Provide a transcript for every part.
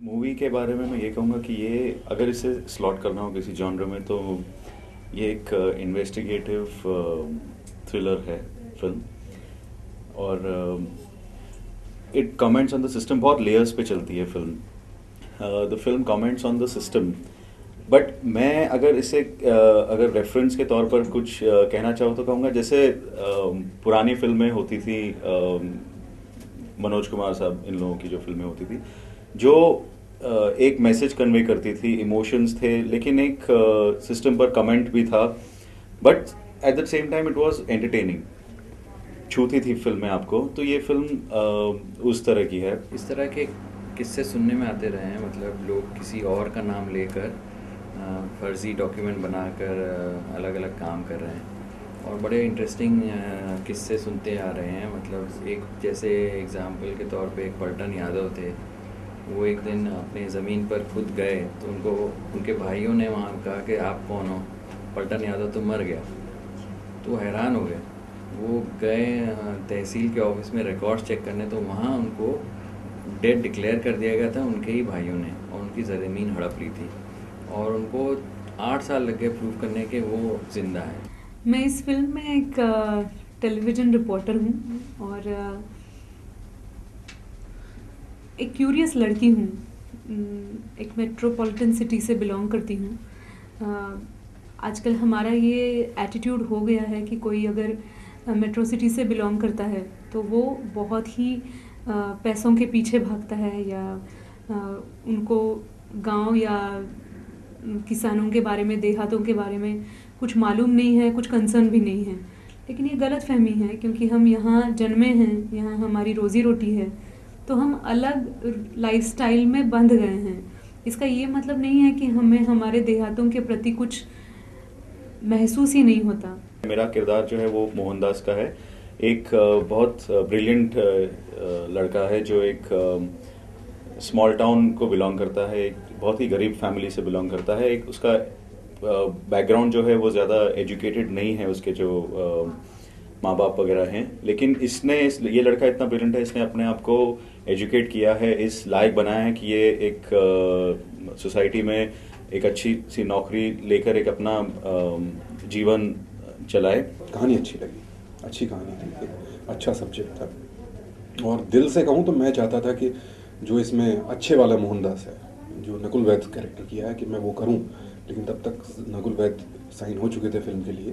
Movie के बारे में मैं ये कहूँगा कि ये अगर इसे स्लॉट करना हो किसी जॉनर में तो ये एक इन्वेस्टिगेटिव थ्रिलर है फिल्म। और it comments on the system, बहुत लेयर्स पे चलती है film. The film comments on the system, but मैं अगर इसे अगर रेफरेंस के तौर पर कुछ कहना चाहूँ तो कहूँगा जैसे पुरानी फिल्में होती थी, मनोज कुमार साहब इन लोगों की जो फिल्में होती थी जो एक मैसेज कन्वे करती थी, इमोशंस थे, लेकिन एक सिस्टम पर कमेंट भी था, but at the same time it was entertaining, छूती थी फिल्में आपको। तो ये फिल्म उस तरह की है। इस तरह के किस्से सुनने में आते रहे हैं, मतलब लोग किसी और का नाम लेकर फर्जी डॉक्यूमेंट बनाकर अलग अलग काम कर रहे हैं और बड़े इंटरेस्टिंग किस्से सुनते आ रहे हैं। मतलब एक जैसे एग्जाम्पल के तौर पे एक पलटन यादव थे, वो एक दिन अपने ज़मीन पर खुद गए तो उनको उनके भाइयों ने वहाँ कहा कि आप कौन हो, पलटन यादव तो मर गया। तो हैरान हो गए, वो गए तहसील के ऑफिस में रिकॉर्ड्स चेक करने, तो वहाँ उनको डेड डिक्लेयर कर दिया गया था उनके ही भाइयों ने, और उनकी ज़मीन हड़प ली थी और उनको 8 साल लग गए प्रूव करने के वो ज़िंदा है। मैं इस फिल्म में एक टेलीविज़न रिपोर्टर हूँ और एक क्यूरियस लड़की हूँ। एक मेट्रोपॉलिटन सिटी से बिलोंग करती हूँ। आजकल हमारा ये एटीट्यूड हो गया है कि कोई अगर मेट्रो सिटी से बिलोंग करता है तो वो बहुत ही पैसों के पीछे भागता है, या उनको गांव या किसानों के बारे में, देहातों के बारे में कुछ मालूम नहीं है, कुछ कंसर्न भी नहीं है। लेकिन ये गलत फहमी है, क्योंकि हम यहाँ जन्मे हैं, यहाँ हमारी रोज़ी रोटी है, तो हम अलग लाइफस्टाइल में बंध गए हैं। इसका ये मतलब नहीं है कि हमें हमारे देहातों के प्रति कुछ महसूस ही नहीं होता। मेरा किरदार जो है वो मोहनदास का है। एक बहुत ब्रिलियंट लड़का है जो एक स्मॉल टाउन को बिलोंग करता है, एक बहुत ही गरीब फैमिली से बिलोंग करता है। एक उसका बैकग्राउंड जो है वो ज़्यादा एजुकेटेड नहीं है, उसके जो माँ बाप वगैरह हैं, लेकिन ये लड़का इतना ब्रिलियंट है, इसने अपने आप को एजुकेट किया है, इस लायक बनाया है कि ये एक सोसाइटी में एक अच्छी सी नौकरी लेकर एक अपना जीवन चलाए। कहानी अच्छी लगी, अच्छी कहानी थी, अच्छा सब्जेक्ट था। और दिल से कहूँ तो मैं चाहता था कि जो इसमें अच्छे वाला मोहनदास है, जो नकुल वैद कैरेक्टर किया है, कि मैं वो करूँ, लेकिन तब तक नकुल वैद साइन हो चुके थे फिल्म के लिए।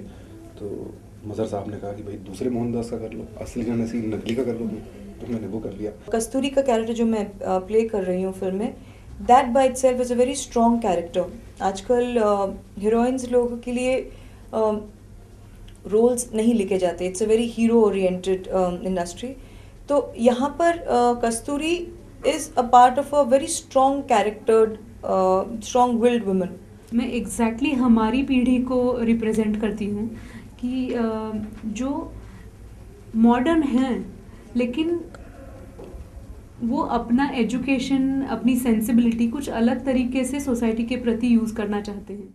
तो मज़हर साहब ने कहा कि भाई दूसरे मोहनदास का कर लो, असली का नसीब नकली का कर लो, तो मैंने वो कर लिया। कस्तूरी का कैरेक्टर जो मैं प्ले कर रही हूँ फिल्म में, that by itself is a very strong character. आजकल हीरोइंस लोगों के लिए रोल्स नहीं लिखे जाते, it's a very hero oriented industry. तो यहाँ पर Kasturi is a part of a very strong character, strong willed woman. मैं एग्जैक्टली हमारी पीढ़ी को रिप्रेजेंट करती हूँ कि जो मॉडर्न हैं, लेकिन वो अपना एजुकेशन, अपनी सेंसिबिलिटी कुछ अलग तरीके से सोसाइटी के प्रति यूज़ करना चाहते हैं।